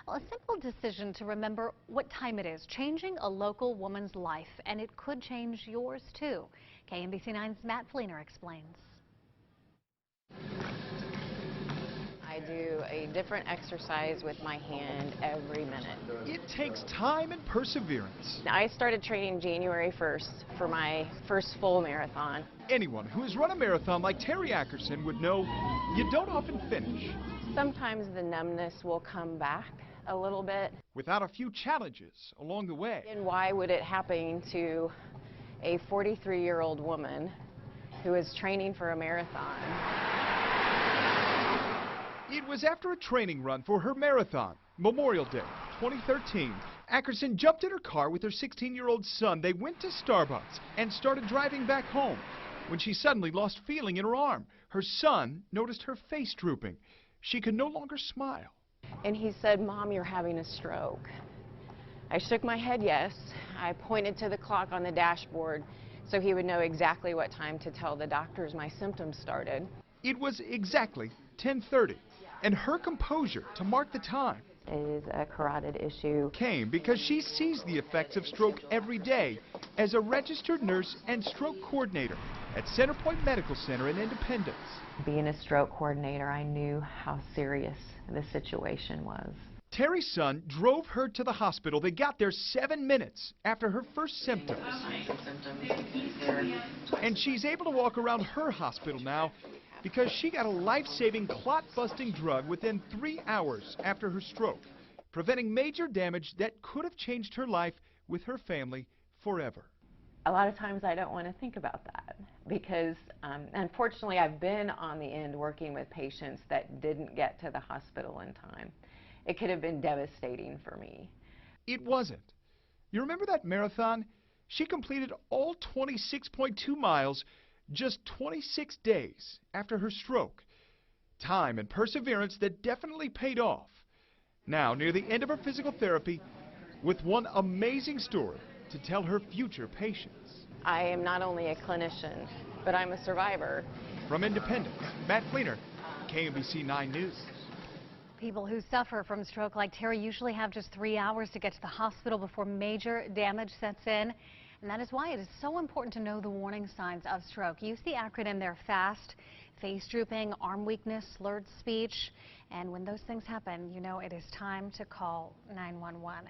Well, a simple decision to remember what time it is, changing a local woman's life, and it could change yours too. KMBC 9's Matt Fleener explains. I do a different exercise with my hand every minute. It takes time and perseverance. I started training January 1st for my first full marathon. Anyone who has run a marathon like Terry Ackerson would know you don't often finish Sometimes the numbness will come back a little bit. without a few challenges along the way. And why would it happen to a 43-year-old woman who is training for a marathon? It was after a training run for her marathon, Memorial Day 2013. Ackerson jumped in her car with her 16-year-old son. They went to Starbucks and started driving back home when she suddenly lost feeling in her arm. Her son noticed her face drooping. She could no longer smile. And he said, "Mom, you're having a stroke." I shook my head yes. I pointed to the clock on the dashboard so he would know exactly what time to tell the doctors my symptoms started. It was exactly 10:30, and her composure to mark the time It is a carotid issue. came because she sees the effects of stroke every day as a registered nurse and stroke coordinator at Centerpoint Medical Center in Independence. Being a stroke coordinator, I knew how serious the situation was. Terry's son drove her to the hospital. They got there 7 minutes after her first symptoms. And she's able to walk around her hospital now because she got a life-saving clot-busting drug within 3 hours after her stroke, preventing major damage that could have changed her life with her family forever. A lot of times I don't want to think about that because unfortunately I've been on the end working with patients that didn't get to the hospital in time. It could have been devastating for me. It wasn't. You remember that marathon? She completed all 26.2 miles just 26 days after her stroke. Time and perseverance that definitely paid off. Now, near the end of her physical therapy, with one amazing story to tell her future patients. I am not only a clinician, but I'm a survivor. From Independence, Matt Fleener, KMBC 9 News. People who suffer from stroke like Terry usually have just 3 hours to get to the hospital before major damage sets in. And that is why it is so important to know the warning signs of stroke. Use the acronym there: FAST, face drooping, arm weakness, slurred speech. And when those things happen, you know it is time to call 911.